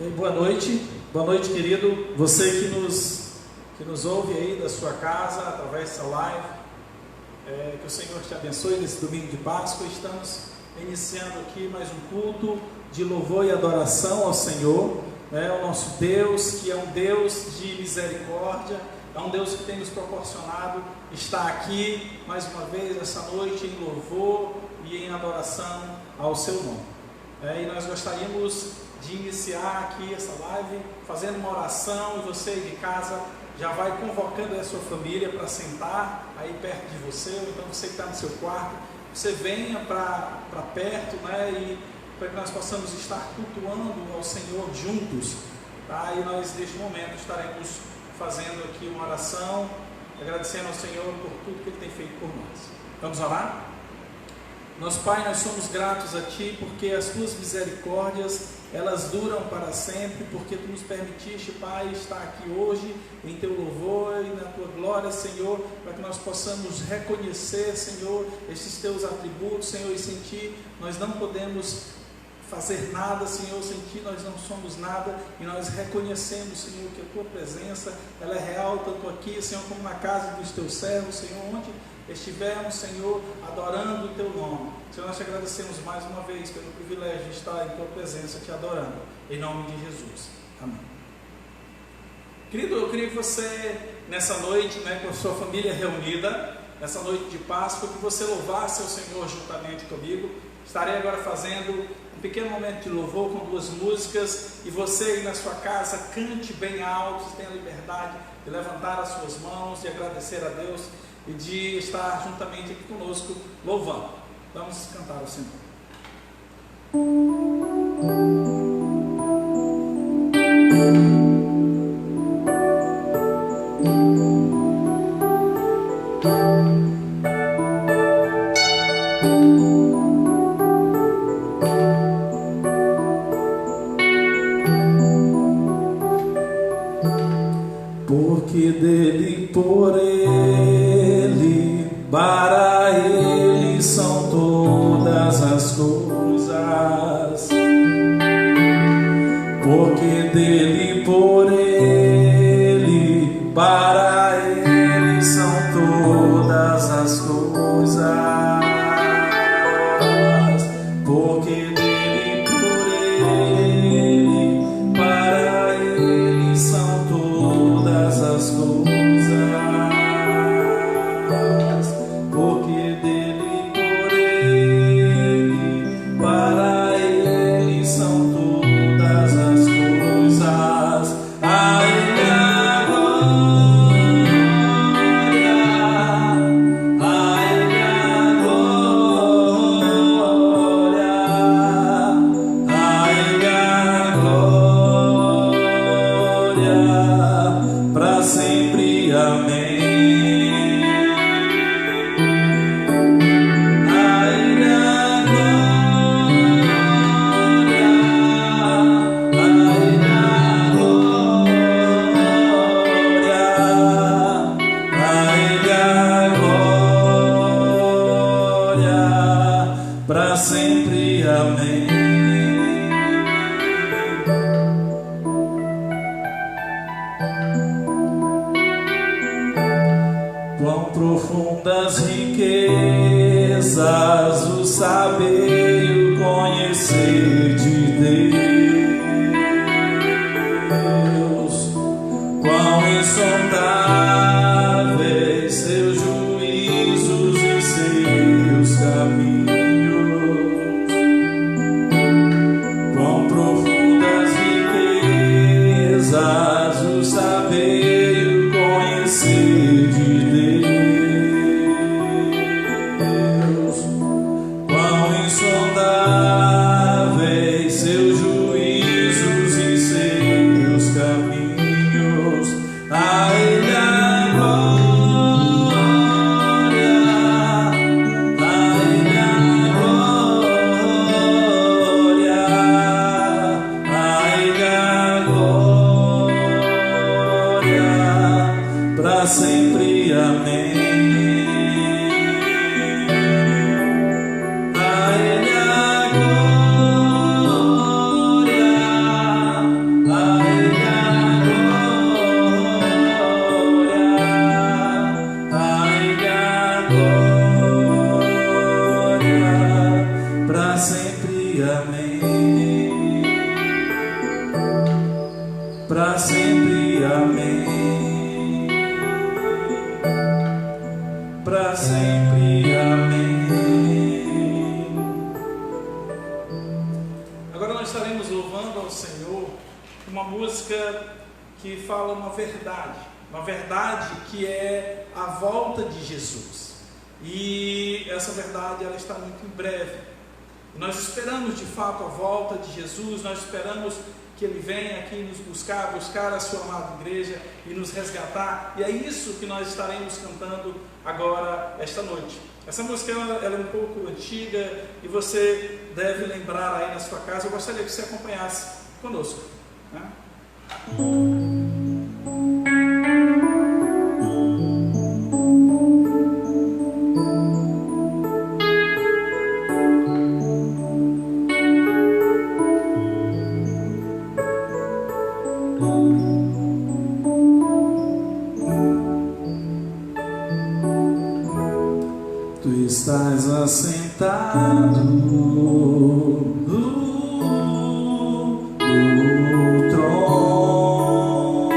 Okay, boa noite querido, você que nos ouve aí da sua casa, através dessa live, que o Senhor te abençoe nesse domingo de Páscoa. Estamos iniciando aqui mais um culto de louvor e adoração ao Senhor, o nosso Deus, que é um Deus de misericórdia, é um Deus que tem nos proporcionado estar aqui mais uma vez essa noite em louvor e em adoração ao seu nome. E nós gostaríamos de iniciar aqui essa live fazendo uma oração, e você de casa já vai convocando a sua família para sentar aí perto de você, ou então você que está no seu quarto, você venha para perto, e para que nós possamos estar cultuando ao Senhor juntos, tá? E nós neste momento estaremos fazendo aqui uma oração, agradecendo ao Senhor por tudo que Ele tem feito por nós. Vamos orar? Nosso Pai, nós somos gratos a Ti, porque as Tuas misericórdias, elas duram para sempre, porque Tu nos permitiste, Pai, estar aqui hoje em Teu louvor e na Tua glória, Senhor, para que nós possamos reconhecer, Senhor, esses Teus atributos, Senhor, e sem Ti nós não podemos fazer nada, Senhor, sem Ti nós não somos nada, e nós reconhecemos, Senhor, que a Tua presença, ela é real, tanto aqui, Senhor, como na casa dos Teus servos, Senhor, onde estivermos, Senhor, adorando o Teu nome. Senhor, nós te agradecemos mais uma vez pelo privilégio de estar em Tua presença, te adorando, em nome de Jesus. Amém. Querido, eu queria que você, nessa noite, com a sua família reunida, nessa noite de Páscoa, que você louvasse ao Senhor juntamente comigo. Estarei agora fazendo um pequeno momento de louvor com duas músicas, e você aí na sua casa cante bem alto, tenha a liberdade de levantar as suas mãos, de agradecer a Deus e de estar juntamente aqui conosco louvando. Vamos cantar ao Senhor. Porque dele, por ele, para ele são todas as coisas. Porque dele, por ele, para ele são todas as coisas. Porque dele, por ele, para ele são todas as coisas. Porque dele, por ele, para ele são todas as coisas. A ele a glória, a ele a glória, a ele a glória, para sempre. Amém. Para sempre, amém. Quão profundas riquezas o saber e o conhecer de Deus, quão insondáveis seus juízos e seus caminhos. O saber e o conhecer de Deus, quão insondáveis seus juízos e seus caminhos. A ele a glória, a ele a glória, a ele a glória, para sempre, amém. A ele a que fala uma verdade que é a volta de Jesus. E essa verdade ela está muito em breve. Nós esperamos de fato a volta de Jesus, nós esperamos que Ele venha aqui nos buscar a sua amada igreja e nos resgatar. E é isso que nós estaremos cantando agora, esta noite. Essa música ela é um pouco antiga e você deve lembrar aí na sua casa. Eu gostaria que você acompanhasse conosco, né? Tu estás assentado no trono,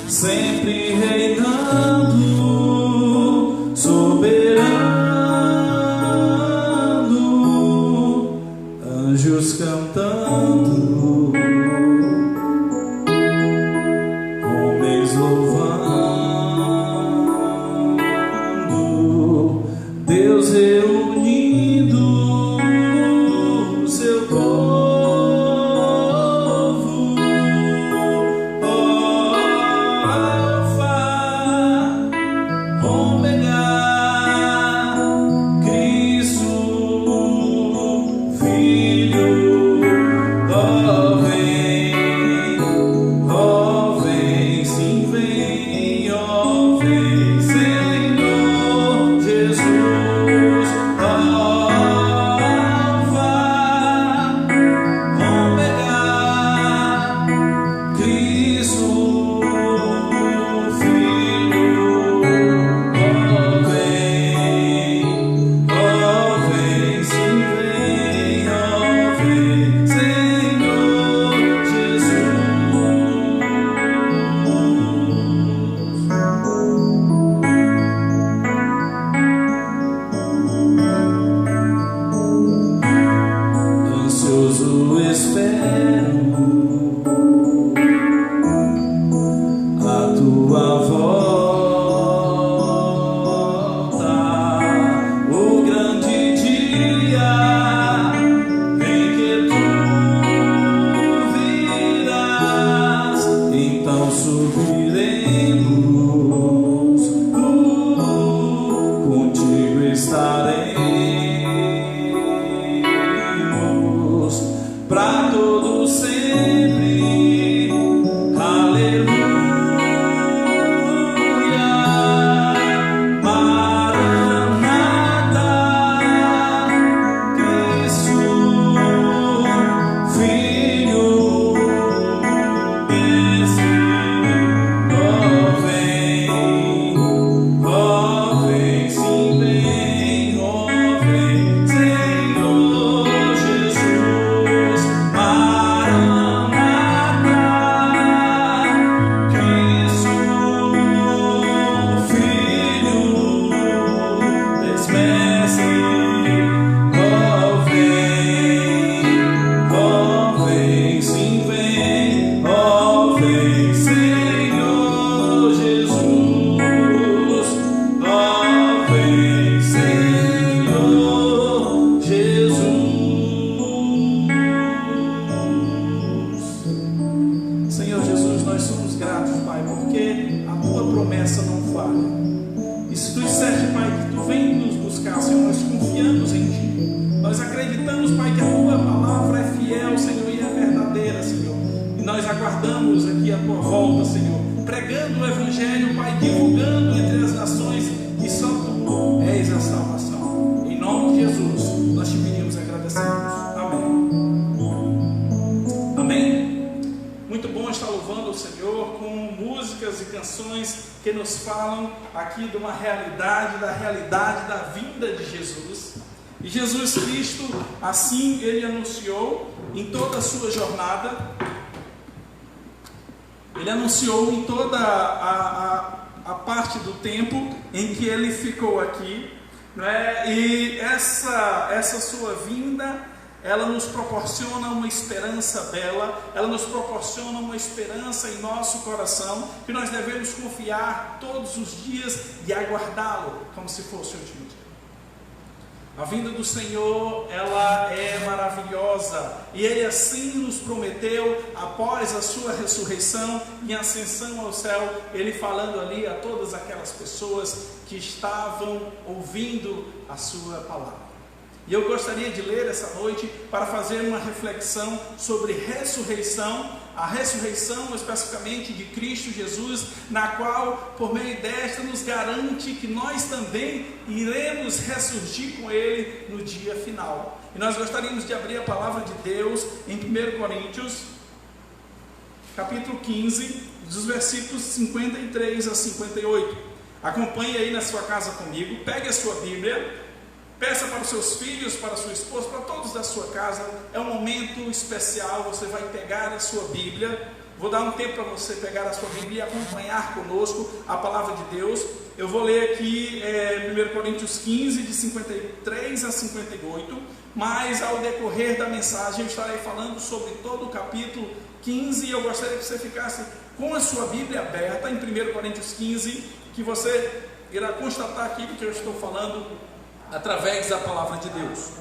sempre reinando, soberano, anjos cantando, homens louvando, Deus reunindo o seu povo, Alfa, Ômega, Cristo, Filho, vem, sim vem, vem, Senhor Jesus, Alfa, Ômega, Cristo, Filho, vem, sim vem, Senhor Jesus. Ansioso espero a tua volta, o grande dia em que tu virás, então subiremos, contigo estaremos para todo sempre. Aleluia, Maranata, Cristo, Filho, vem, sim vem, Senhor Jesus, Maranata, Cristo, Filho, Mestre, vem, sim vem, Senhor Jesus, vem, Senhor Jesus. Senhor Jesus, nós somos gratos, Pai, porque a tua promessa não falha. E se tu disseste, Pai, que tu vem nos buscar, Senhor, nós confiamos em ti. Nós acreditamos, Pai, que a tua palavra é fiel, Senhor, e é verdadeira, Senhor. E nós aguardamos aqui a tua volta, Senhor, pregando o Evangelho, Pai, divulgando entre as nações que só tu és a salvação. Em nome de Jesus, nós te pedimos e agradecemos. Amém. Amém? Muito bom estar louvando o Senhor com músicas e canções que nos falam aqui de uma realidade, da vinda de Jesus. E Jesus Cristo, assim Ele anunciou em toda a sua jornada, Ele anunciou em toda a parte do tempo em que Ele ficou aqui, né? E essa sua vinda, ela nos proporciona uma esperança bela, ela nos proporciona uma esperança em nosso coração, que nós devemos confiar todos os dias e aguardá-lo como se fosse o último dia. A vinda do Senhor, ela é maravilhosa, e Ele assim nos prometeu, após a sua ressurreição e ascensão ao céu, Ele falando ali a todas aquelas pessoas que estavam ouvindo a sua palavra. E eu gostaria de ler essa noite para fazer uma reflexão sobre ressurreição, a ressurreição especificamente de Cristo Jesus, na qual, por meio desta, nos garante que nós também iremos ressurgir com Ele no dia final. E nós gostaríamos de abrir a palavra de Deus em 1 Coríntios, capítulo 15, dos versículos 53 a 58. Acompanhe aí na sua casa comigo, pegue a sua Bíblia. Peça para os seus filhos, para a sua esposa, para todos da sua casa. É um momento especial. Você vai pegar a sua Bíblia. Vou dar um tempo para você pegar a sua Bíblia e acompanhar conosco a palavra de Deus. Eu vou ler aqui 1 Coríntios 15, de 53 a 58. Mas ao decorrer da mensagem eu estarei falando sobre todo o capítulo 15. E eu gostaria que você ficasse com a sua Bíblia aberta em 1 Coríntios 15, que você irá constatar aqui que eu estou falando através da palavra de Deus.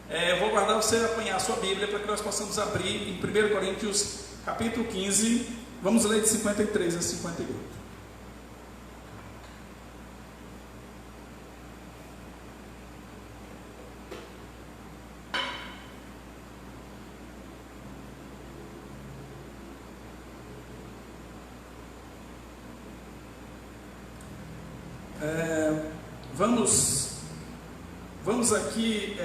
Eu vou guardar você apanhar a sua Bíblia para que nós possamos abrir em 1 Coríntios capítulo 15. Vamos ler de 53 a 58. Vamos aqui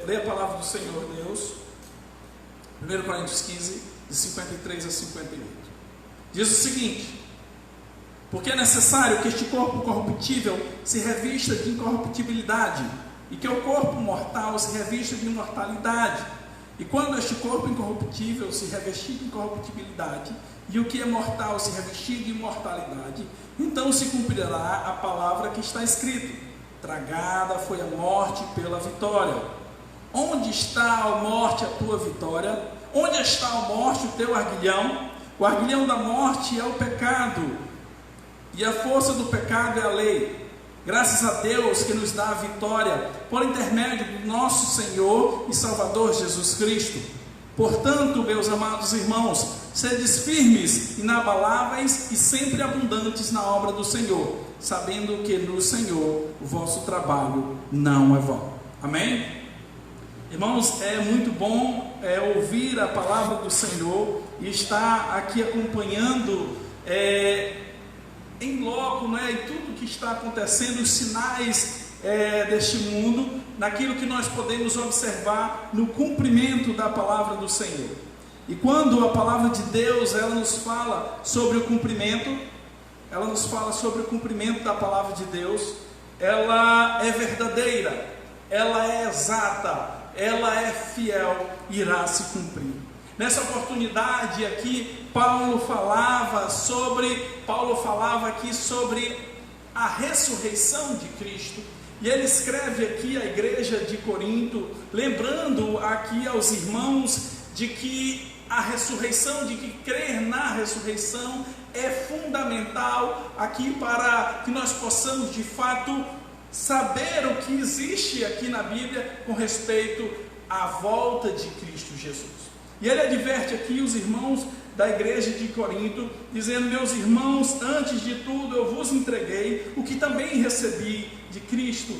ler a palavra do Senhor Deus. 1 Coríntios 15, de 53 a 58. Diz o seguinte: porque é necessário que este corpo corruptível se revista de incorruptibilidade, e que o corpo mortal se revista de imortalidade. E quando este corpo incorruptível se revestir de incorruptibilidade, e o que é mortal se revestir de imortalidade, então se cumprirá a palavra que está escrito: tragada foi a morte pela vitória. Onde está, ó morte, a tua vitória? Onde está, ó morte, o teu arguilhão? O arguilhão da morte é o pecado, e a força do pecado é a lei. Graças a Deus que nos dá a vitória por intermédio do nosso Senhor e Salvador Jesus Cristo. Portanto, meus amados irmãos, sedes firmes, inabaláveis e sempre abundantes na obra do Senhor, sabendo que no Senhor o vosso trabalho não é vão. Amém? Irmãos, é muito bom ouvir a palavra do Senhor e estar aqui acompanhando em loco, em tudo que está acontecendo, os sinais deste mundo, naquilo que nós podemos observar no cumprimento da palavra do Senhor. E quando a palavra de Deus ela nos fala sobre o cumprimento, ela nos fala sobre o cumprimento da palavra de Deus, ela é verdadeira, ela é exata, ela é fiel, irá se cumprir. Nessa oportunidade aqui, Paulo falava aqui sobre a ressurreição de Cristo. E ele escreve aqui à igreja de Corinto, lembrando aqui aos irmãos de que a ressurreição, de que crer na ressurreição é fundamental aqui para que nós possamos de fato saber o que existe aqui na Bíblia com respeito à volta de Cristo Jesus. E ele adverte aqui os irmãos da igreja de Corinto, dizendo: meus irmãos, antes de tudo eu vos entreguei o que também recebi de Cristo,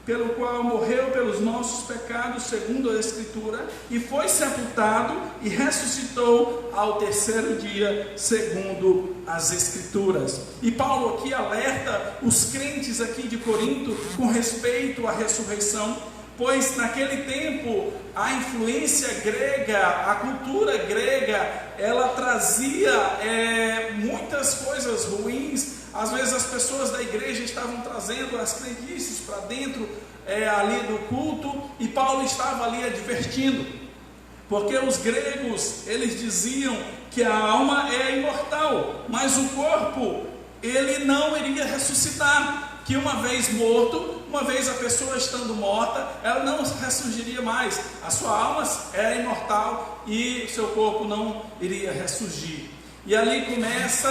pelo qual morreu pelos nossos pecados, segundo a Escritura, e foi sepultado e ressuscitou ao terceiro dia, segundo as Escrituras. E Paulo aqui alerta os crentes aqui de Corinto com respeito à ressurreição, pois naquele tempo a influência grega, a cultura grega, ela trazia muitas coisas ruins. Às vezes as pessoas da igreja estavam trazendo as crendices para dentro ali do culto, e Paulo estava ali advertindo, porque os gregos, eles diziam que a alma é imortal, mas o corpo, ele não iria ressuscitar, que uma vez morto, uma vez a pessoa estando morta, ela não ressurgiria mais. A sua alma era imortal e seu corpo não iria ressurgir. E ali começa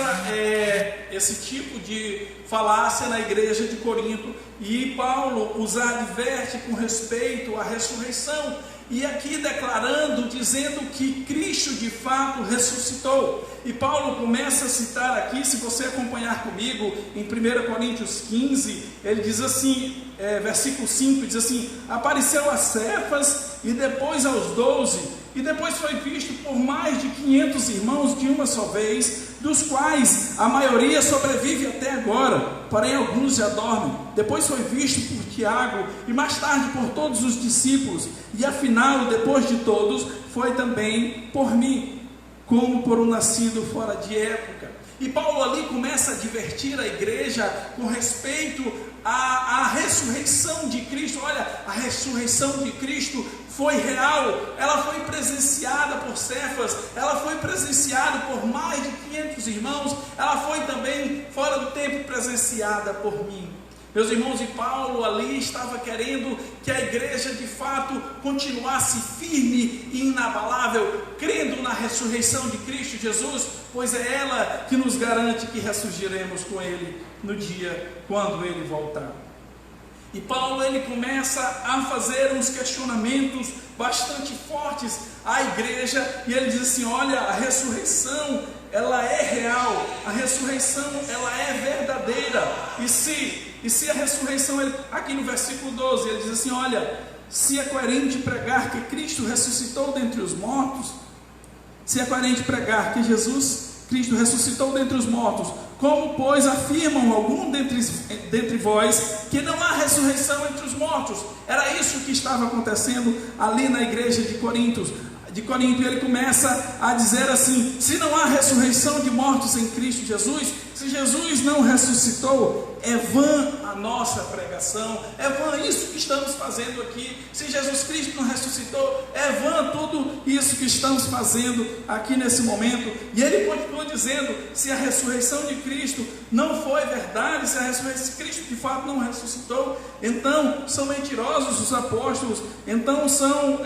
esse tipo de falácia na igreja de Corinto, e Paulo os adverte com respeito à ressurreição, e aqui declarando, dizendo que Cristo de fato ressuscitou. E Paulo começa a citar aqui, se você acompanhar comigo, em 1 Coríntios 15, ele diz assim, versículo 5, diz assim: apareceu a Cefas e depois aos 12, e depois foi visto por mais de 500 irmãos de uma só vez, dos quais a maioria sobrevive até agora, porém alguns já dormem. Depois foi visto por Tiago, e mais tarde por todos os discípulos, e afinal, depois de todos, foi também por mim, como por um nascido fora de época. E Paulo ali começa a advertir a igreja com respeito à ressurreição de Cristo. Olha, a ressurreição de Cristo foi real, ela foi presenciada por Cefas, ela foi presenciada por mais de 500 irmãos, ela foi também, fora do tempo, presenciada por mim. Meus irmãos, e Paulo ali estava querendo que a igreja de fato continuasse firme e inabalável, crendo na ressurreição de Cristo Jesus, pois é ela que nos garante que ressurgiremos com Ele no dia quando Ele voltar. E Paulo ele começa a fazer uns questionamentos bastante fortes à igreja, e ele diz assim: olha, a ressurreição ela é real, a ressurreição ela é verdadeira. E se a ressurreição, aqui no versículo 12, ele diz assim: olha, se é coerente pregar que Cristo ressuscitou dentre os mortos, se é coerente pregar que Cristo ressuscitou dentre os mortos, como pois afirmam algum dentre vós que não há ressurreição entre os mortos? Era isso que estava acontecendo ali na igreja de Corinto. E ele começa a dizer assim: se não há ressurreição de mortos em Cristo Jesus, se Jesus não ressuscitou, é vã a nossa pregação, é vã isso que estamos fazendo aqui. Se Jesus Cristo não ressuscitou, é vã tudo isso que estamos fazendo aqui nesse momento. E ele continua dizendo: se a ressurreição de Cristo não foi verdade, se a ressurreição de Cristo de fato não ressuscitou, então são mentirosos os apóstolos, então são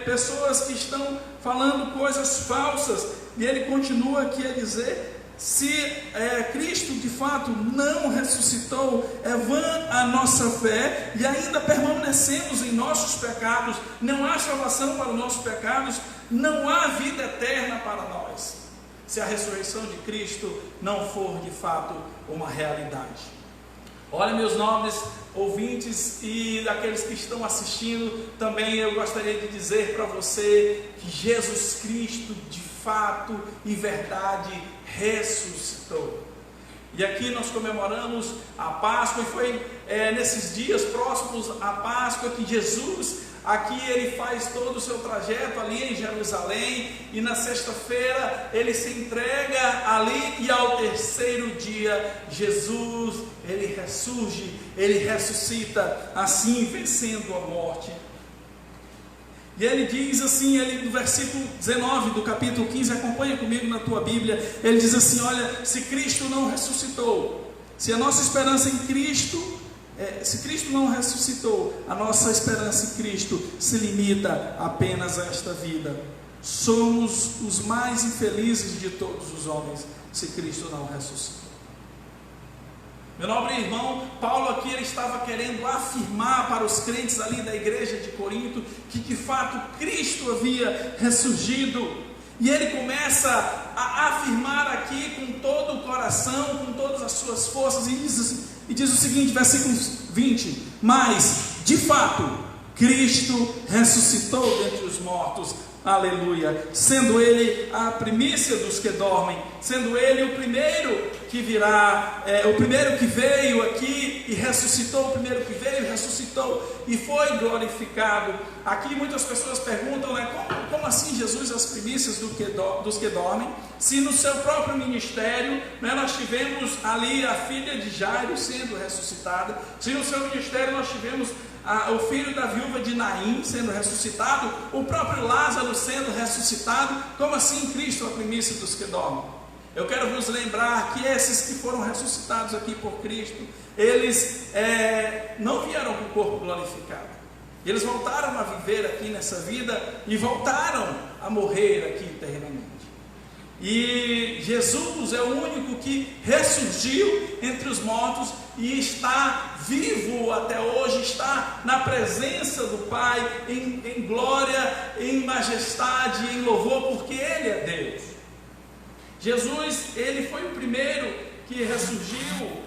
pessoas que estão falando coisas falsas. E ele continua aqui a dizer: se Cristo de fato não ressuscitou, é vã a nossa fé, e ainda permanecemos em nossos pecados, não há salvação para os nossos pecados, não há vida eterna para nós, se a ressurreição de Cristo não for de fato uma realidade. Olha, meus nobres ouvintes e daqueles que estão assistindo, também eu gostaria de dizer para você que Jesus Cristo de fato e verdade ressuscitou. E aqui nós comemoramos a Páscoa, e foi nesses dias próximos à Páscoa que Jesus, aqui ele faz todo o seu trajeto ali em Jerusalém, e na sexta-feira ele se entrega ali, e ao terceiro dia Jesus, ele ressurge, ele ressuscita, assim vencendo a morte. E ele diz assim, no versículo 19 do capítulo 15, acompanha comigo na tua Bíblia, ele diz assim: olha, se Cristo não ressuscitou, se a nossa esperança em Cristo, se Cristo não ressuscitou, a nossa esperança em Cristo se limita apenas a esta vida. Somos os mais infelizes de todos os homens, se Cristo não ressuscitou. Meu nobre irmão, Paulo aqui ele estava querendo afirmar para os crentes ali da igreja de Corinto que de fato Cristo havia ressurgido. E ele começa a afirmar aqui com todo o coração, com todas as suas forças, e diz o seguinte, versículo 20: mas de fato Cristo ressuscitou dentre os mortos, aleluia, sendo ele a primícia dos que dormem, sendo ele o primeiro que virá, o primeiro que veio aqui e ressuscitou, o primeiro que veio e ressuscitou e foi glorificado. Aqui muitas pessoas perguntam, como assim Jesus é as primícias dos que dormem, se no seu próprio ministério, nós tivemos ali a filha de Jairo sendo ressuscitada, se no seu ministério nós tivemos o filho da viúva de Naim sendo ressuscitado, o próprio Lázaro sendo ressuscitado, como assim Cristo é a primícia dos que dormem? eu quero vos lembrar que esses que foram ressuscitados aqui por Cristo, eles não vieram com o corpo glorificado. Eles voltaram a viver aqui nessa vida e voltaram a morrer aqui eternamente. E Jesus é o único que ressurgiu entre os mortos e está vivo até hoje, está na presença do Pai, em glória, em majestade, em louvor, porque Ele é Deus. Jesus, Ele foi o primeiro que ressurgiu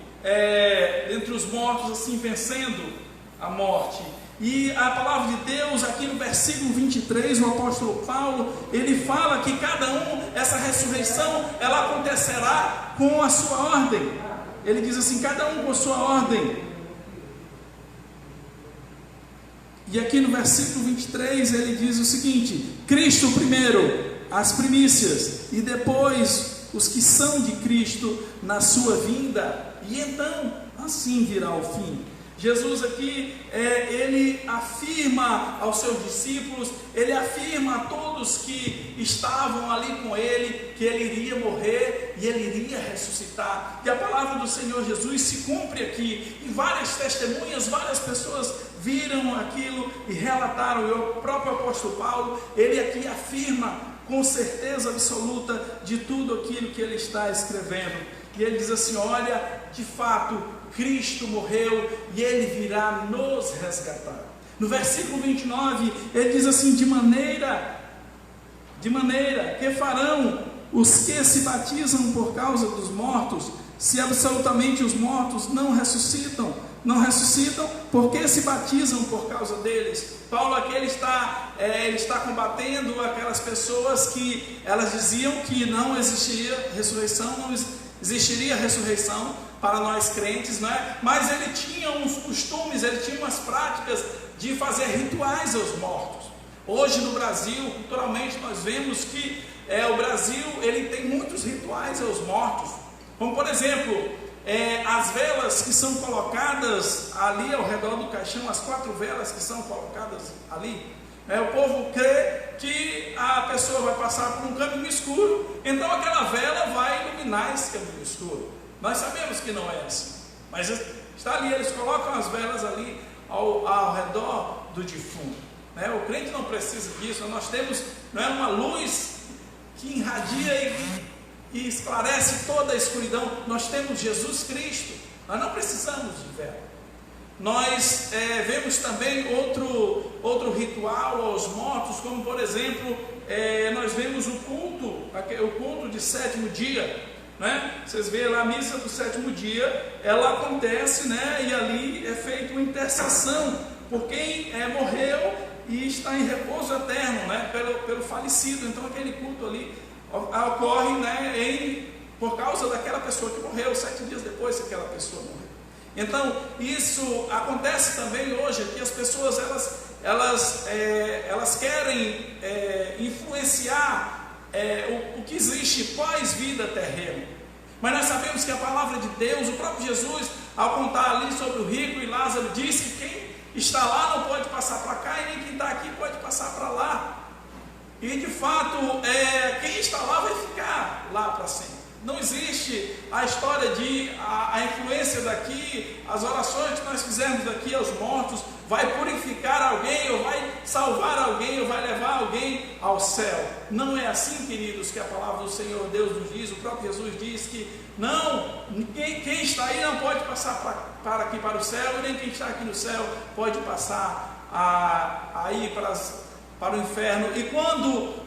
entre os mortos, assim, vencendo a morte. E a palavra de Deus, aqui no versículo 23, o apóstolo Paulo, ele fala que cada um, essa ressurreição, ela acontecerá com a sua ordem. Ele diz assim, cada um com a sua ordem. E aqui no versículo 23, ele diz o seguinte: Cristo primeiro, as primícias, e depois os que são de Cristo na sua vinda, e então assim virá o fim. Jesus aqui, ele afirma aos seus discípulos, ele afirma a todos que estavam ali com ele, que ele iria morrer e ele iria ressuscitar. E a palavra do Senhor Jesus se cumpre aqui, e várias testemunhas, várias pessoas viram aquilo e relataram. E o próprio apóstolo Paulo, ele aqui afirma com certeza absoluta de tudo aquilo que ele está escrevendo. E ele diz assim: olha, de fato, Cristo morreu e Ele virá nos resgatar. No versículo 29, ele diz assim: de maneira que farão os que se batizam por causa dos mortos, se absolutamente os mortos não ressuscitam, porque se batizam por causa deles. Paulo aqui ele está combatendo aquelas pessoas que elas diziam que não existiria ressurreição, para nós crentes, não é? Mas ele tinha uns costumes, ele tinha umas práticas de fazer rituais aos mortos. Hoje no Brasil, culturalmente, nós vemos que o Brasil ele tem muitos rituais aos mortos, como por exemplo, as velas que são colocadas ali ao redor do caixão, as 4 velas que são colocadas ali. O povo crê que a pessoa vai passar por um caminho escuro, então aquela vela vai iluminar esse caminho escuro. Nós sabemos que não é assim, mas está ali, eles colocam as velas ali ao redor do defunto. O crente não precisa disso. Nós temos uma luz que irradia e esclarece toda a escuridão. Nós temos Jesus Cristo, nós não precisamos de vela. Nós vemos também outro ritual aos mortos, como por exemplo, nós vemos o culto de 7º dia, né? Vocês veem lá a missa do 7º dia, ela acontece, né? E ali é feita uma intercessão por quem morreu e está em repouso eterno, né? Pelo falecido. Então aquele culto ali ocorre, né? Por causa daquela pessoa que morreu, 7 dias depois que aquela pessoa morreu. Então isso acontece também hoje, que as pessoas elas querem influenciar o que existe pós-vida terrena. Mas nós sabemos que a palavra de Deus, o próprio Jesus, ao contar ali sobre o rico e Lázaro, disse que quem está lá não pode passar para cá, e nem quem está aqui pode passar para lá. E de fato, quem está lá vai ficar lá para sempre. Não existe a história de a influência daqui, as orações que nós fizermos daqui aos mortos vai purificar alguém, ou vai salvar alguém, ou vai levar alguém ao céu. Não é assim, queridos, que a palavra do Senhor Deus nos diz. O próprio Jesus diz que não, quem está aí não pode passar para o céu, e nem quem está aqui no céu pode passar aí para o inferno. E quando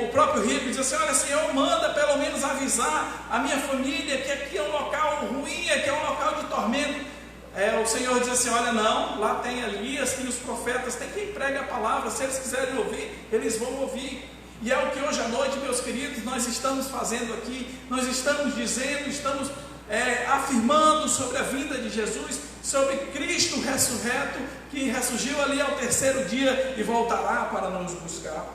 o próprio rico diz assim: olha, Senhor, manda pelo menos avisar a minha família que aqui é um local ruim, aqui é um local de tormento. O Senhor diz assim: olha, não, lá tem Elias, tem os profetas, tem quem prega a palavra, se eles quiserem ouvir, eles vão ouvir. E é o que hoje à noite, meus queridos, nós estamos fazendo aqui. Nós estamos dizendo, estamos afirmando sobre a vinda de Jesus, sobre Cristo ressurreto, que ressurgiu ali ao 3º dia e voltará para nos buscar.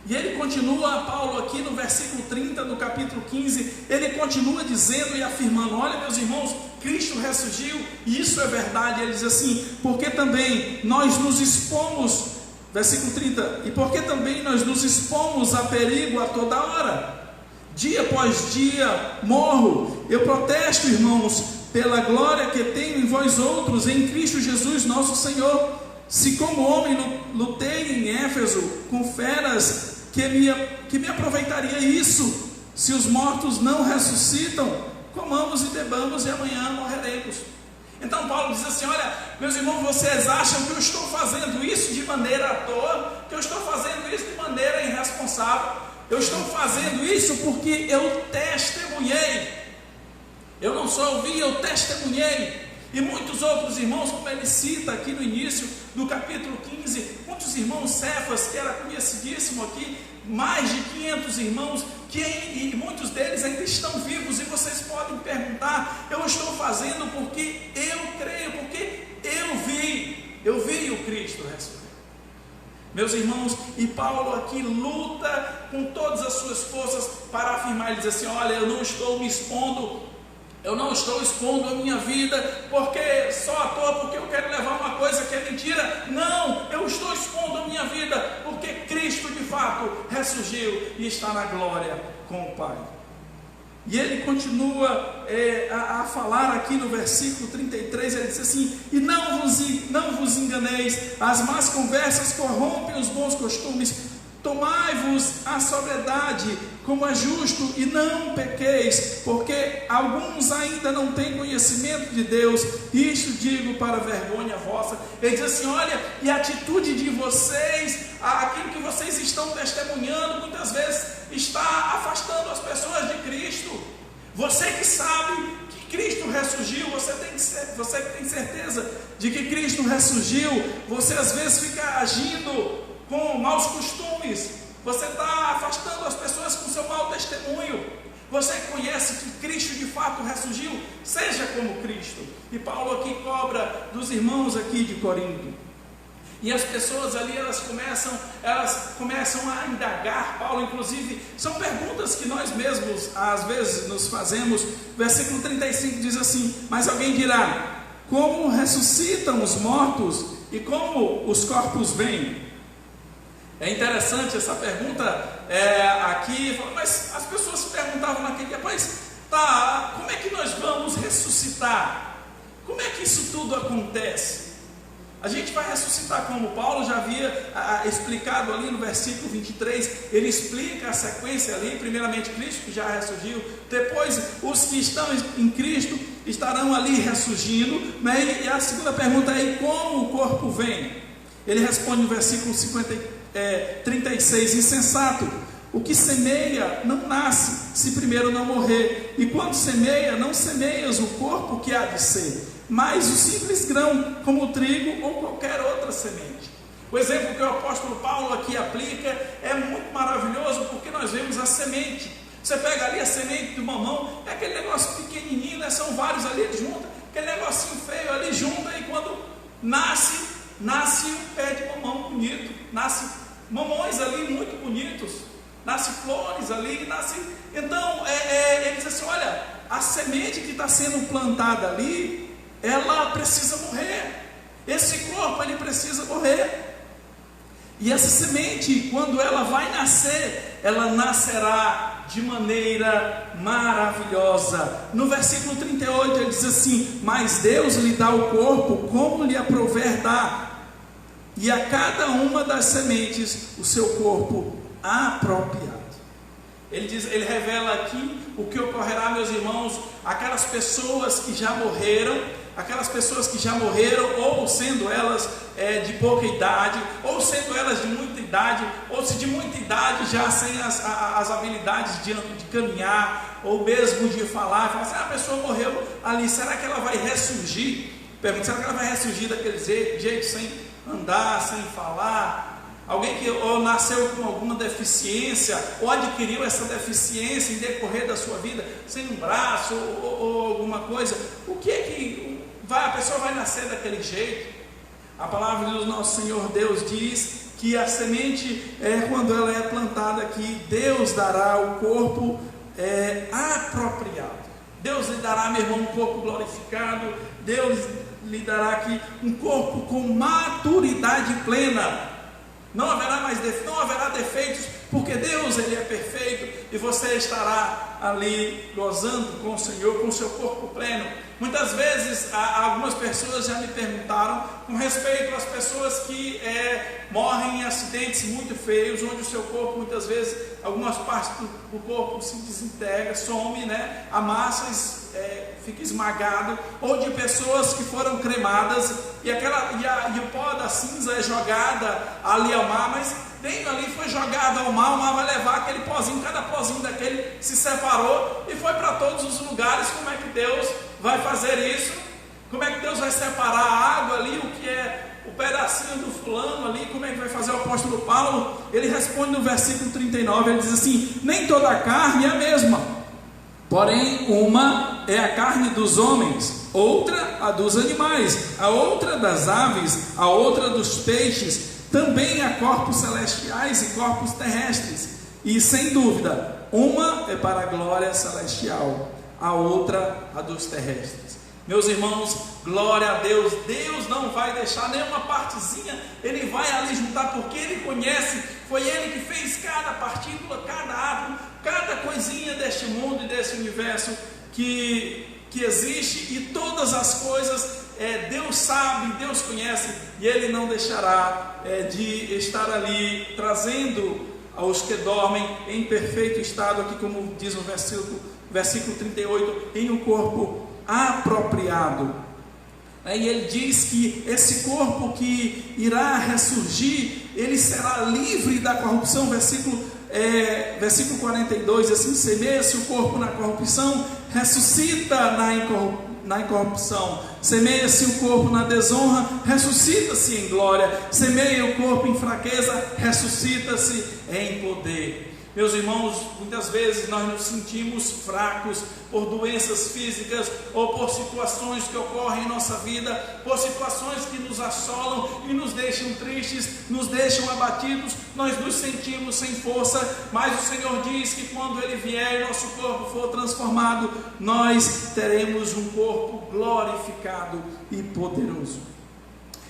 E ele continua, Paulo, aqui no versículo 30 do capítulo 15, ele continua dizendo e afirmando: olha, meus irmãos, Cristo ressurgiu, e isso é verdade. Ele diz assim: porque também nós nos expomos, versículo 30, e porque também nós nos expomos a perigo a toda hora. dia após dia morro. Eu protesto, irmãos, pela glória que tenho em vós outros, em Cristo Jesus nosso Senhor. Se como homem lutei em Éfeso com feras, que me aproveitaria isso? Se os mortos não ressuscitam, comamos e bebamos e amanhã morreremos. Então Paulo diz assim: olha, meus irmãos, vocês acham que eu estou fazendo isso de maneira à toa, que eu estou fazendo isso de maneira irresponsável? Eu estou fazendo isso porque eu testemunhei. Eu não só ouvi, eu testemunhei. E muitos outros irmãos, como ele cita aqui no início do capítulo 15, muitos irmãos, Cefas, que era conhecidíssimo aqui, mais de 500 irmãos, e muitos deles ainda estão vivos, e vocês podem perguntar: eu estou fazendo porque eu creio, porque eu vi o Cristo ressurreto. Meus irmãos, e Paulo aqui luta com todas as suas forças para afirmar, ele diz assim: olha, eu não estou me expondo, eu não estou expondo a minha vida porque só à toa, porque eu quero levar uma coisa que é mentira. Não, eu estou expondo a minha vida porque Cristo de fato ressurgiu e está na glória com o Pai. E ele continua a falar aqui no versículo 33, ele diz assim: e não vos enganeis, as más conversas corrompem os bons costumes. Tomai-vos a sobriedade como é justo e não pequeis, porque alguns ainda não têm conhecimento de Deus. Isto digo para vergonha vossa. Ele diz assim: olha, e a atitude de vocês, aquilo que vocês estão testemunhando, muitas vezes está afastando as pessoas de Cristo. Você que sabe que Cristo ressurgiu, você que tem certeza de que Cristo ressurgiu, você às vezes fica agindo com maus costumes, você está afastando as pessoas com seu mau testemunho. Você conhece que Cristo de fato ressurgiu, seja como Cristo. E Paulo aqui cobra dos irmãos aqui de Corinto. E as pessoas ali, elas começam a indagar Paulo, inclusive, são perguntas que nós mesmos às vezes nos fazemos. Versículo 35 diz assim: mas alguém dirá, como ressuscitam os mortos e como os corpos vêm? É interessante essa pergunta aqui, mas as pessoas se perguntavam naquele dia: mas tá, como é que nós vamos ressuscitar? Como é que isso tudo acontece? A gente vai ressuscitar como Paulo já havia explicado ali no versículo 23, ele explica a sequência ali, primeiramente Cristo que já ressurgiu, depois os que estão em Cristo estarão ali ressurgindo, né? E a segunda pergunta é: como o corpo vem? Ele responde no versículo 36, insensato, o que semeia não nasce, se primeiro não morrer, e quando semeia, não semeias o corpo que há de ser, mas o simples grão, como o trigo ou qualquer outra semente. O exemplo que o apóstolo Paulo aqui aplica é muito maravilhoso, porque nós vemos a semente. Você pega ali a semente do mamão, é aquele negócio pequenininho, né? São vários ali, ele junta, aquele negocinho feio ali, junta, e quando nasce um pé de mamão bonito, nasce mamões ali muito bonitos, nasce flores ali, então ele diz assim: olha, a semente que está sendo plantada ali, ela precisa morrer, esse corpo ele precisa morrer, e essa semente, quando ela vai nascer, ela nascerá de maneira maravilhosa. No versículo 38 ele diz assim: mas Deus lhe dá o corpo como lhe aprouver dar, e a cada uma das sementes o seu corpo apropriado. Ele revela aqui o que ocorrerá, meus irmãos, aquelas pessoas que já morreram, ou sendo elas de pouca idade, ou sendo elas de muita idade, ou se de muita idade já sem as habilidades de caminhar, ou mesmo de falar assim: a pessoa morreu ali, será que ela vai ressurgir? Pergunta: será que ela vai ressurgir daquele jeito, sem andar, sem falar? Alguém que ou nasceu com alguma deficiência, ou adquiriu essa deficiência em decorrer da sua vida, sem um braço ou alguma coisa, o que é que a pessoa vai nascer daquele jeito? A palavra do nosso Senhor Deus diz que a semente, quando ela é plantada aqui, Deus dará o corpo apropriado. Deus lhe dará, meu irmão, um corpo glorificado. Deus lhe dará aqui um corpo com maturidade plena. Não haverá defeitos, porque Deus, Ele é perfeito, e você estará ali gozando com o Senhor, com o seu corpo pleno. Muitas vezes, algumas pessoas já me perguntaram com respeito às pessoas que morrem em acidentes muito feios, onde o seu corpo, muitas vezes, algumas partes do corpo se desintegra, some, né? A massa fica esmagado, ou de pessoas que foram cremadas, e o pó da cinza é jogada ali ao mar, mas dentro ali foi jogado ao mar, o mar vai levar aquele pozinho, cada pozinho daquele se separou e foi para todos os lugares. Como é que Deus vai fazer isso? Como é que Deus vai separar a água ali, o que é o pedacinho do fulano ali? Como é que vai fazer? O apóstolo Paulo, ele responde no versículo 39, ele diz assim: nem toda a carne é a mesma, porém uma é a carne dos homens, outra a dos animais, a outra das aves, a outra dos peixes. Também há corpos celestiais e corpos terrestres, e sem dúvida, uma é para a glória celestial, a outra a dos terrestres. Meus irmãos, glória a Deus. Deus não vai deixar nenhuma partezinha, Ele vai ali juntar, porque Ele conhece, foi Ele que fez cada partícula, cada átomo, cada coisinha deste mundo e desse universo que existe, e todas as coisas Deus sabe, Deus conhece, e Ele não deixará de estar ali trazendo aos que dormem em perfeito estado, aqui como diz no versículo 38, em um corpo apropriado. E ele diz que esse corpo que irá ressurgir, ele será livre da corrupção. Versículo 42, assim: semeia-se o corpo na corrupção, ressuscita na incorrupção. Semeia-se o corpo na desonra, ressuscita-se em glória. Semeia o corpo em fraqueza, ressuscita-se em poder. Meus irmãos, muitas vezes nós nos sentimos fracos por doenças físicas ou por situações que ocorrem em nossa vida, por situações que nos assolam e nos deixam tristes, nos deixam abatidos, nós nos sentimos sem força, mas o Senhor diz que quando Ele vier e nosso corpo for transformado, nós teremos um corpo glorificado e poderoso.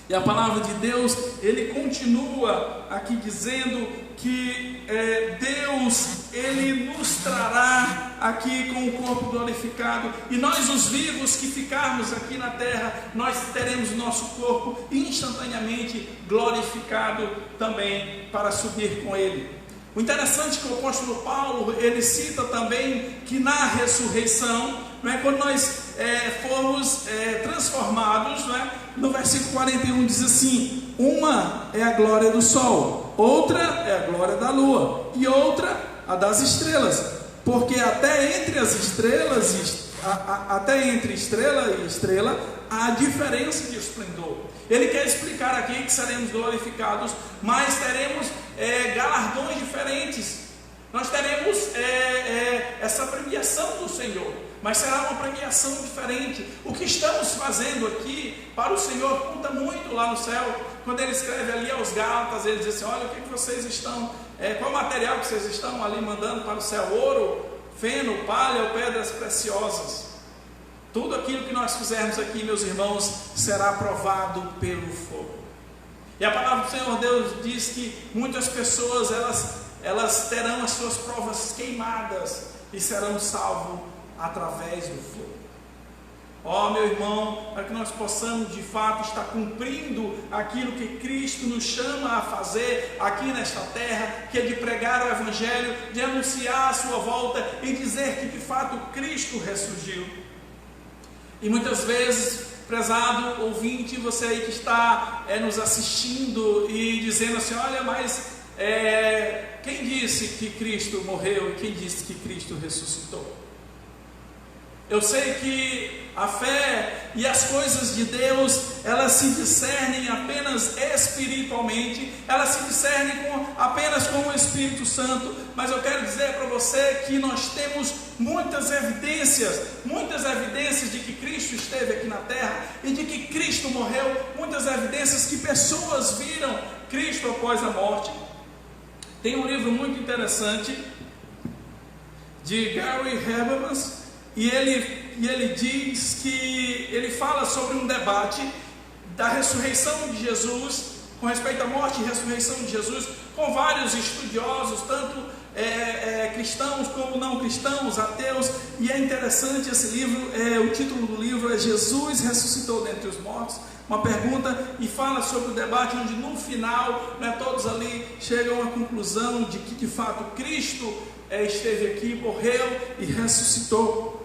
E a palavra de Deus, Ele continua aqui dizendo que Deus, Ele nos trará aqui com o corpo glorificado, e nós, os vivos que ficarmos aqui na terra, nós teremos o nosso corpo instantaneamente glorificado também para subir com Ele. O interessante é que o apóstolo Paulo, ele cita também que na ressurreição, quando nós formos transformados, no versículo 41 diz assim: uma é a glória do sol, outra é a glória da lua, e outra a das estrelas, porque até entre estrela e estrela há diferença de esplendor. Ele quer explicar aqui que seremos glorificados, mas teremos galardões diferentes. Nós teremos essa premiação do Senhor, mas será uma premiação diferente. O que estamos fazendo aqui para o Senhor conta muito lá no céu. Quando ele escreve ali aos Gálatas, ele diz assim: olha, o que vocês estão, qual material que vocês estão ali mandando para o céu? Ouro, feno, palha ou pedras preciosas? Tudo aquilo que nós fizermos aqui, meus irmãos, será provado pelo fogo. E a palavra do Senhor Deus diz que muitas pessoas, elas terão as suas provas queimadas e serão salvos através do fogo. Meu irmão, para que nós possamos de fato estar cumprindo aquilo que Cristo nos chama a fazer aqui nesta terra, que é de pregar o Evangelho, de anunciar a sua volta e dizer que de fato Cristo ressurgiu. E muitas vezes, prezado ouvinte, você aí que está nos assistindo e dizendo assim: olha, mas quem disse que Cristo morreu e quem disse que Cristo ressuscitou? Eu sei que a fé e as coisas de Deus, elas se discernem apenas espiritualmente, elas se discernem apenas com o Espírito Santo, mas eu quero dizer para você que nós temos muitas evidências de que Cristo esteve aqui na terra e de que Cristo morreu, muitas evidências que pessoas viram Cristo após a morte. Tem um livro muito interessante de Gary Habermas, e ele diz que ele fala sobre um debate da ressurreição de Jesus com respeito à morte e ressurreição de Jesus, com vários estudiosos, tanto cristãos como não cristãos, ateus, e é interessante esse livro, o título do livro é Jesus ressuscitou dentre os mortos, uma pergunta, e fala sobre o debate onde no final, todos ali chegam à conclusão de que de fato Cristo esteve aqui, morreu e ressuscitou.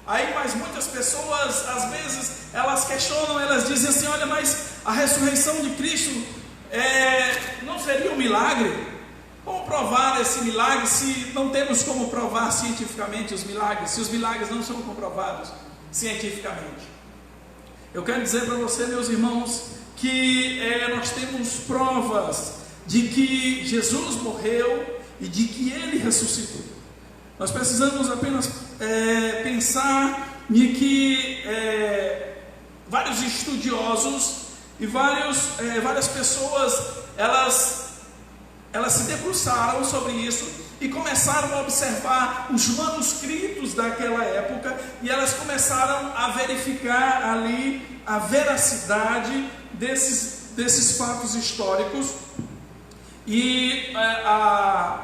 Aí, mas muitas pessoas, às vezes, elas questionam, elas dizem assim, olha, mas a ressurreição de Cristo não seria um milagre? Como provar esse milagre se não temos como provar cientificamente os milagres, se os milagres não são comprovados cientificamente? Eu quero dizer para você, meus irmãos, que nós temos provas de que Jesus morreu e de que Ele ressuscitou. Nós precisamos apenas pensar em que vários estudiosos e várias pessoas, elas se debruçaram sobre isso e começaram a observar os manuscritos daquela época, e elas começaram a verificar ali a veracidade desses fatos históricos, e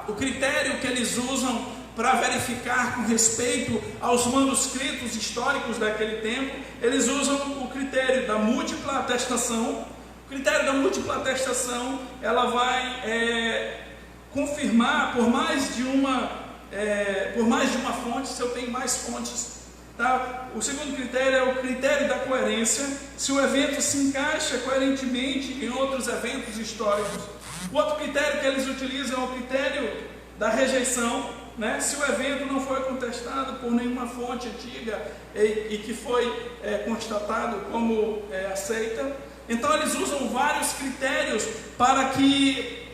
o critério que eles usam para verificar com respeito aos manuscritos históricos daquele tempo, eles usam o critério da múltipla atestação. O critério da múltipla atestação, ela vai confirmar por mais de uma fonte, se eu tenho mais fontes. Tá? O segundo critério é o critério da coerência, se o evento se encaixa coerentemente em outros eventos históricos. O outro critério que eles utilizam é o critério da rejeição, se o evento não foi contestado por nenhuma fonte antiga e que foi constatado como aceita. Então eles usam vários critérios para que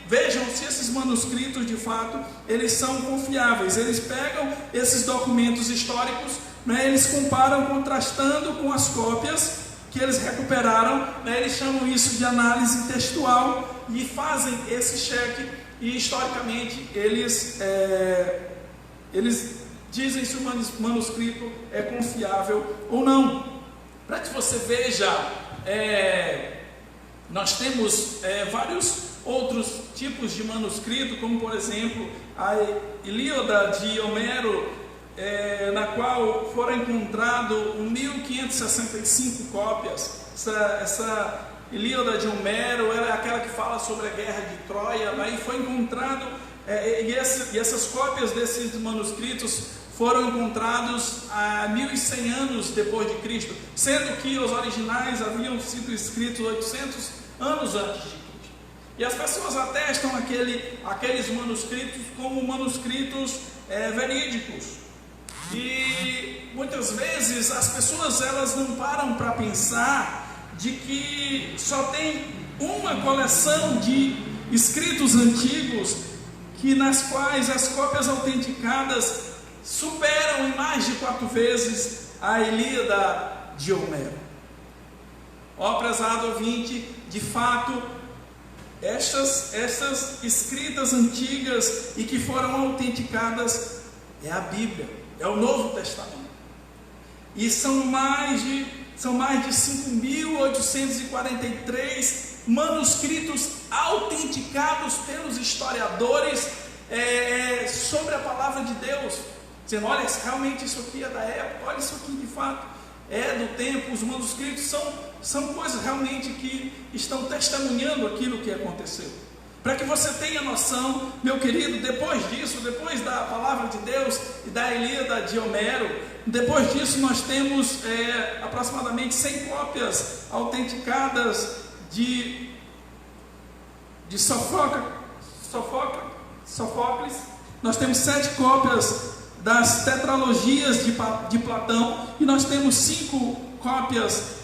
vejam se esses manuscritos de fato eles são confiáveis. Eles pegam esses documentos históricos, eles comparam contrastando com as cópias que eles recuperaram, eles chamam isso de análise textual e fazem esse cheque, e historicamente eles dizem se o manuscrito é confiável ou não. Para que você veja, nós temos vários outros tipos de manuscrito, como por exemplo a Ilíada de Homero, na qual foram encontradas 1.565 cópias. Essa Ilíada de Homero é aquela que fala sobre a guerra de Troia, e foi encontrado, e essas cópias desses manuscritos foram encontrados há 1.100 anos depois de Cristo, sendo que os originais haviam sido escritos 800 anos antes de Cristo. E as pessoas atestam aqueles manuscritos como manuscritos verídicos. E muitas vezes as pessoas elas não param para pensar de que só tem uma coleção de escritos antigos nas quais as cópias autenticadas superam em mais de 4 vezes a Ilíada de Homero. Ó, prezado ouvinte, de fato, estas escritas antigas e que foram autenticadas é a Bíblia, é o Novo Testamento. E são mais de 5.843 manuscritos autenticados pelos historiadores sobre a palavra de Deus, dizendo, olha, realmente isso aqui é da época, olha, isso aqui de fato é do tempo. Os manuscritos são coisas realmente que estão testemunhando aquilo que aconteceu. Para que você tenha noção, meu querido, depois disso, depois da palavra de Deus e da Ilíada de Homero, depois disso nós temos aproximadamente 100 cópias autenticadas de Sófocles. Nós temos 7 cópias das tetralogias de Platão, e nós temos 5 cópias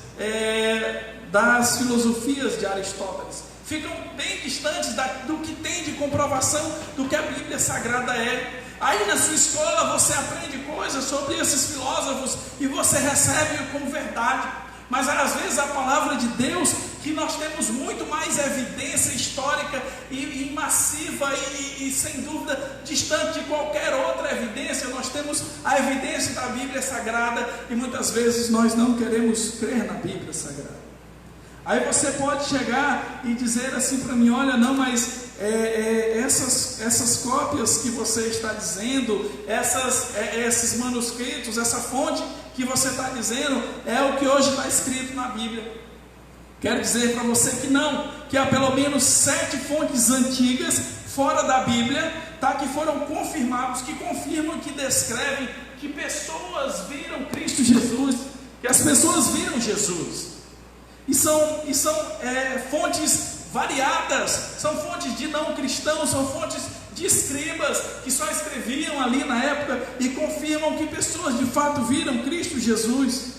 das filosofias de Aristóteles. Ficam bem distantes do que tem de comprovação do que a Bíblia Sagrada é. Aí na sua escola você aprende coisas sobre esses filósofos e você recebe como verdade. Mas às vezes a palavra de Deus, que nós temos muito mais evidência histórica e massiva e sem dúvida distante de qualquer outra evidência, nós temos a evidência da Bíblia Sagrada, e muitas vezes nós não queremos crer na Bíblia Sagrada. Aí você pode chegar e dizer assim para mim: olha, não, mas essas cópias que você está dizendo, esses manuscritos, essa fonte que você está dizendo, é o que hoje está escrito na Bíblia. Quero dizer para você que não, que há pelo menos 7 fontes antigas, fora da Bíblia, tá, que foram confirmados, que confirmam, que descrevem que pessoas viram Cristo Jesus, que as pessoas viram Jesus. E são fontes variadas, são fontes de não cristãos, são fontes de escribas que só escreviam ali na época e confirmam que pessoas de fato viram Cristo Jesus.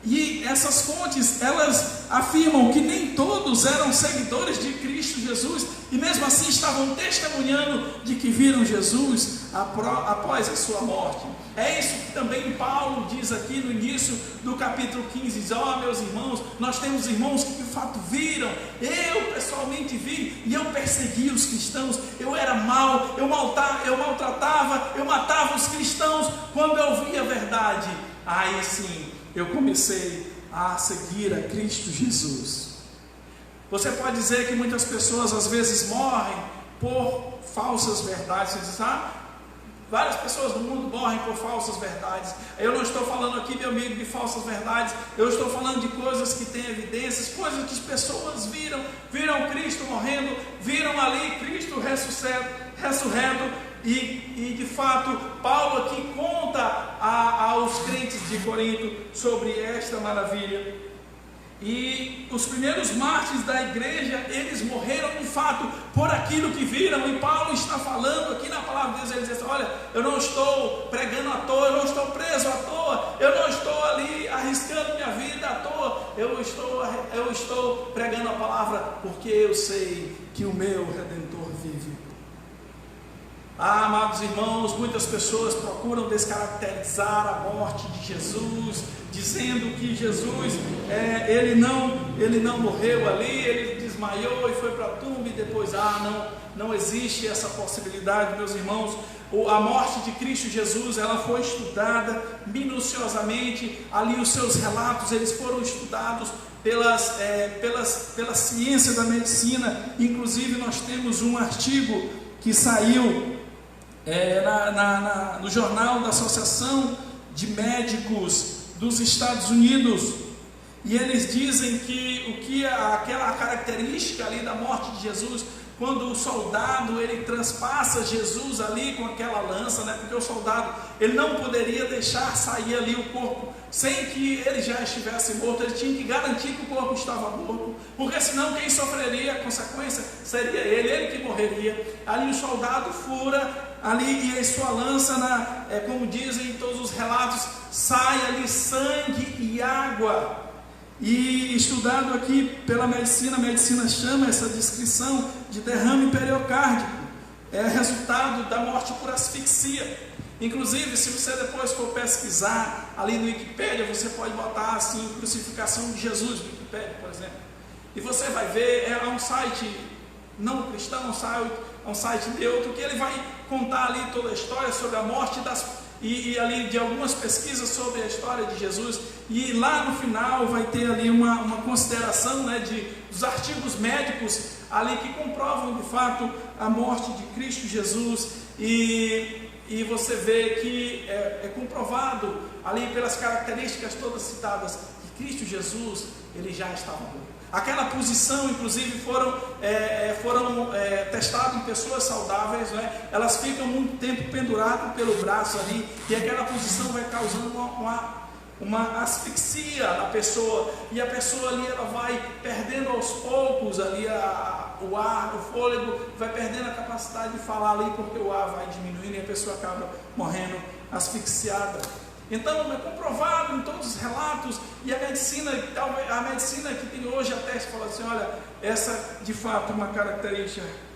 E essas fontes, elas afirmam que nem todos eram seguidores de Cristo Jesus, e mesmo assim estavam testemunhando de que viram Jesus após a sua morte. É isso que também Paulo diz aqui no início do capítulo 15, diz: ó, meus irmãos, nós temos irmãos que de fato viram, eu pessoalmente vi, e eu persegui os cristãos, eu era mau, eu maltratava, eu matava os cristãos, quando eu vi a verdade, aí sim, eu comecei a seguir a Cristo Jesus. Você pode dizer que muitas pessoas às vezes morrem por falsas verdades. Você diz: várias pessoas no mundo morrem por falsas verdades. Eu não estou falando aqui, meu amigo, de falsas verdades. Eu estou falando de coisas que têm evidências, coisas que as pessoas viram Cristo morrendo, viram ali Cristo ressurreto. E de fato, Paulo aqui conta aos crentes de Corinto sobre esta maravilha. E os primeiros mártires da igreja, eles morreram de fato por aquilo que viram. E Paulo está falando aqui na palavra de Deus, ele diz assim: olha, eu não estou pregando à toa, eu não estou preso à toa, eu não estou ali arriscando minha vida à toa, eu estou pregando a palavra porque eu sei que o meu Redentor vive. Amados irmãos, muitas pessoas procuram descaracterizar a morte de Jesus, dizendo que Jesus, ele não morreu ali, ele desmaiou e foi para a tumba e depois, não existe essa possibilidade, meus irmãos. A morte de Cristo Jesus, ela foi estudada minuciosamente, ali os seus relatos, eles foram estudados pela ciência da medicina. Inclusive nós temos um artigo que saiu no jornal da Associação de Médicos dos Estados Unidos, e eles dizem que aquela característica ali da morte de Jesus, quando o soldado ele transpassa Jesus ali com aquela lança, né? Porque o soldado ele não poderia deixar sair ali o corpo sem que ele já estivesse morto, ele tinha que garantir que o corpo estava morto, porque senão quem sofreria a consequência seria ele que morreria. Ali o soldado fura ali e em sua lança, como dizem todos os relatos, sai ali sangue e água. E estudado aqui pela medicina, a medicina chama essa descrição de derrame periocárdico, é resultado da morte por asfixia. Inclusive, se você depois for pesquisar ali no Wikipédia, você pode botar assim, crucificação de Jesus no Wikipédia, por exemplo, e você vai ver, é um site não cristão, um site neutro, que ele vai contar ali toda a história sobre a morte e ali de algumas pesquisas sobre a história de Jesus, e lá no final vai ter ali uma consideração, né, dos artigos médicos ali que comprovam de fato a morte de Cristo Jesus, e você vê que é comprovado ali pelas características todas citadas que Cristo Jesus ele já estava morto. Aquela posição, inclusive, foram testadas em pessoas saudáveis, né? Elas ficam muito tempo penduradas pelo braço ali, e aquela posição vai causando uma asfixia na pessoa, e a pessoa ali ela vai perdendo aos poucos ali o ar, o fôlego, vai perdendo a capacidade de falar ali, porque o ar vai diminuindo e a pessoa acaba morrendo asfixiada. Então é comprovado em todos os relatos, e a medicina que tem hoje até se fala assim: olha, essa de fato é uma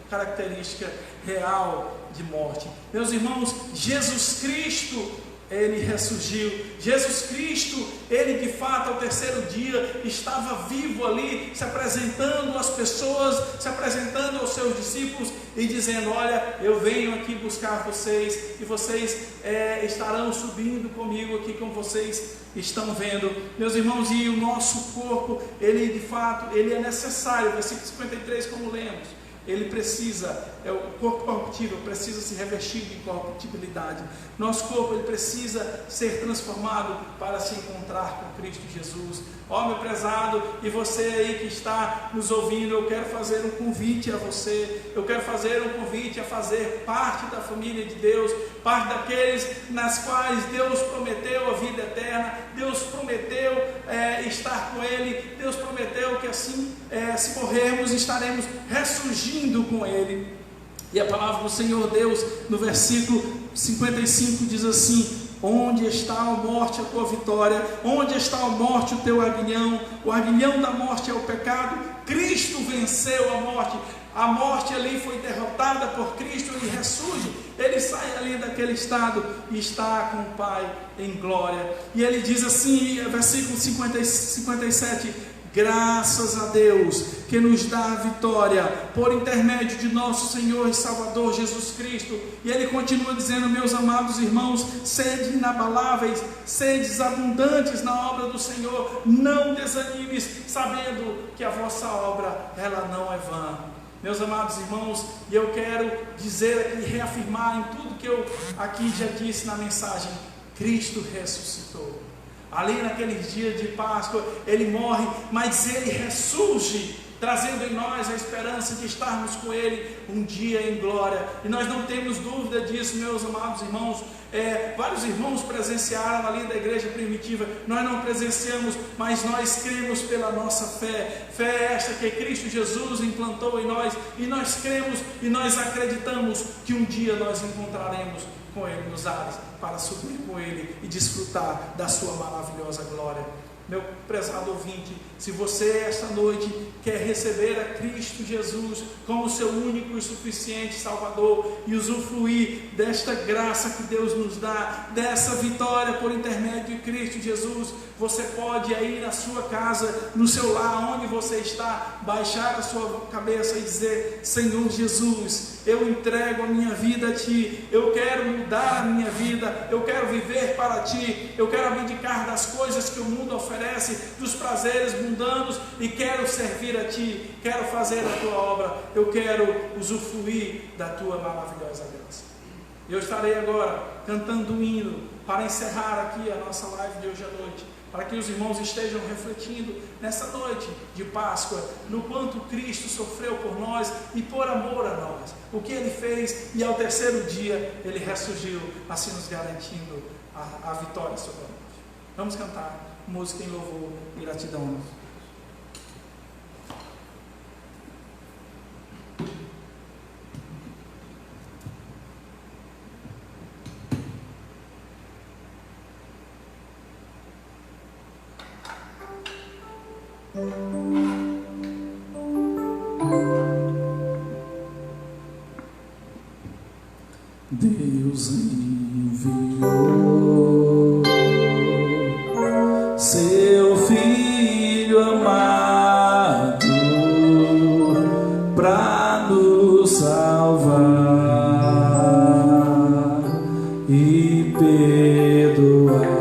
característica real de morte. Meus irmãos, Jesus Cristo Ele ressurgiu. Jesus Cristo, Ele de fato ao terceiro dia estava vivo ali, se apresentando às pessoas, se apresentando aos seus discípulos e dizendo: olha, eu venho aqui buscar vocês e vocês estarão subindo comigo aqui, como vocês estão vendo. Meus irmãos, e o nosso corpo, ele de fato, ele é necessário, versículo 53, como lemos, ele precisa, o corpo corruptível precisa se revestir de incorruptibilidade. Nosso corpo, ele precisa ser transformado para se encontrar com Cristo Jesus. Ó, meu prezado, e você aí que está nos ouvindo, eu quero fazer um convite a você. Eu quero fazer um convite a fazer parte da família de Deus, parte daqueles nas quais Deus prometeu a vida eterna. Deus prometeu estar com Ele. Deus prometeu que assim, se morrermos, estaremos ressurgindo com Ele. E a palavra do Senhor Deus, no versículo 55, diz assim: onde está a morte, a tua vitória? Onde está a morte, o teu aguilhão? O aguilhão da morte é o pecado. Cristo venceu a morte. A morte ali foi derrotada por Cristo. Ele ressurge, ele sai ali daquele estado e está com o Pai em glória. E ele diz assim, versículo 57: graças a Deus que nos dá a vitória por intermédio de nosso Senhor e Salvador Jesus Cristo. E ele continua dizendo: meus amados irmãos, sede inabaláveis, sedes abundantes na obra do Senhor, não desanimes, sabendo que a vossa obra, ela não é vã. Meus amados irmãos, e eu quero dizer aqui, reafirmar em tudo que eu aqui já disse na mensagem: Cristo ressuscitou. Ali naqueles dias de Páscoa, Ele morre, mas Ele ressurge, trazendo em nós a esperança de estarmos com Ele um dia em glória. E nós não temos dúvida disso, meus amados irmãos. Vários irmãos presenciaram ali da igreja primitiva. Nós não presenciamos, mas nós cremos pela nossa fé. Fé esta que Cristo Jesus implantou em nós, e nós cremos e nós acreditamos que um dia nós encontraremos com Ele nos ares, para subir com Ele e desfrutar da sua maravilhosa glória. Meu prezado ouvinte, se você esta noite quer receber a Cristo Jesus como seu único e suficiente Salvador e usufruir desta graça que Deus nos dá, dessa vitória por intermédio de Cristo Jesus, você pode aí na sua casa, no seu lar, onde você está, baixar a sua cabeça e dizer: Senhor Jesus, eu entrego a minha vida a Ti, eu quero mudar a minha vida, eu quero viver para Ti, eu quero abdicar das coisas que o mundo oferece, dos prazeres mundanos, e quero servir a Ti, quero fazer a Tua obra, eu quero usufruir da Tua maravilhosa graça. Eu estarei agora cantando um hino para encerrar aqui a nossa live de hoje à noite, para que os irmãos estejam refletindo nessa noite de Páscoa, no quanto Cristo sofreu por nós e por amor a nós, o que Ele fez, e ao terceiro dia Ele ressurgiu, assim nos garantindo a vitória sobre nós. Vamos cantar música em louvor e gratidão. Deus enviou seu Filho amado para nos salvar e perdoar.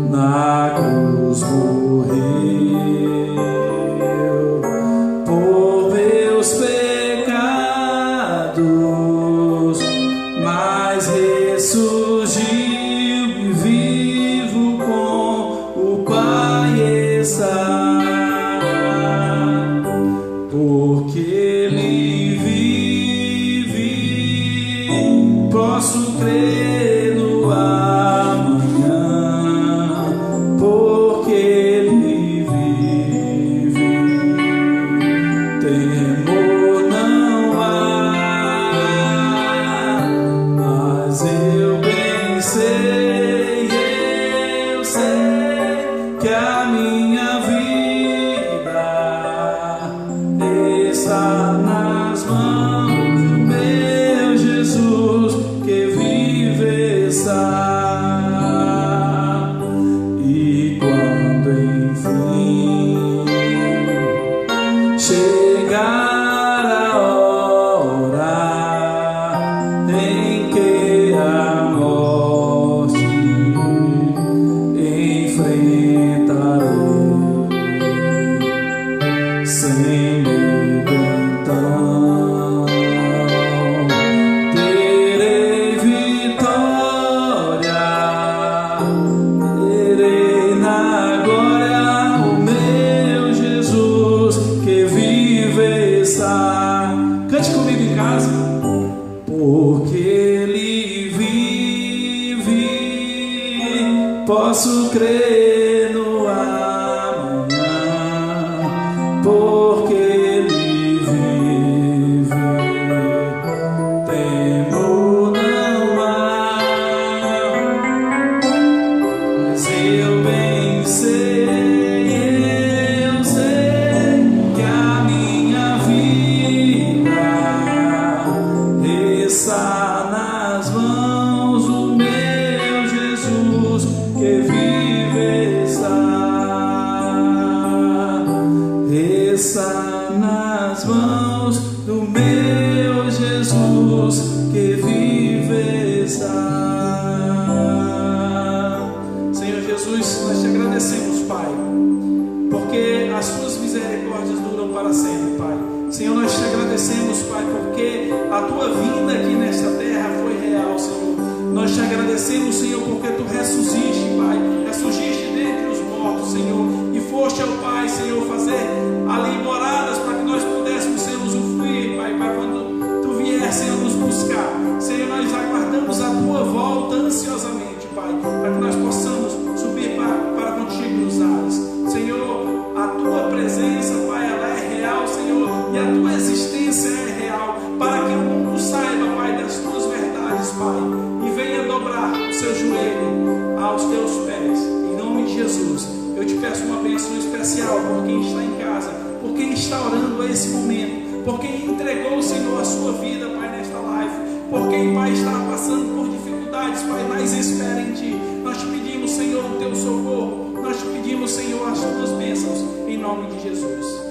Na cruz morreu por meus pecados, mas ressurgiu e vivo com o Pai está, porque Ele vive, posso crer no amanhã, porque Ele vive, temor não há, mas eu bem sei que a minha vida chegar a hora em que a morte enfrentarei sem medo. Então terei vitória, terei na glória o meu Jesus que vive está. Cante comigo em casa. Porque Ele vive, posso crer no amanhã. Porque Ele vive, temo não há. Mas eu bem sei, eu sei que a minha vida está nas mãos do meu Jesus que vive está nas mãos do meu Jesus que vive está. Senhor Jesus, nós te agradecemos, Pai, porque as tuas misericórdias duram para sempre, Pai. Senhor, nós te agradecemos, Pai, porque a tua vinda aqui nesta terra foi real, Senhor. Nós te agradecemos, Senhor, porque tu ressurgiste, Pai, ressurgiste dentre os mortos, Senhor, e foste ao Pai, Senhor, fazer ali moradas para que nós pudéssemos, Senhor, usufruir, Pai, para quando tu vier, Senhor, nos buscar. Senhor, nós aguardamos a tua volta ansiosamente, Pai, para que nós possamos subir para contigo nos ares. Senhor, a tua presença, Pai, ela é real, Senhor, e a tua existência é real, para que o mundo saiba, Pai, das tuas verdades, Pai, e venha dobrar o seu joelho aos teus pés, em nome de Jesus. Eu te peço uma bênção especial por quem está em casa, por quem está orando a esse momento, por quem entregou, Senhor, a sua vida, Pai, nesta live, por quem, Pai, está passando por dificuldades, Pai, mas espera em Ti. Nós te pedimos, Senhor, o Teu socorro, nós te pedimos, Senhor, as Tuas bênçãos, em nome de Jesus.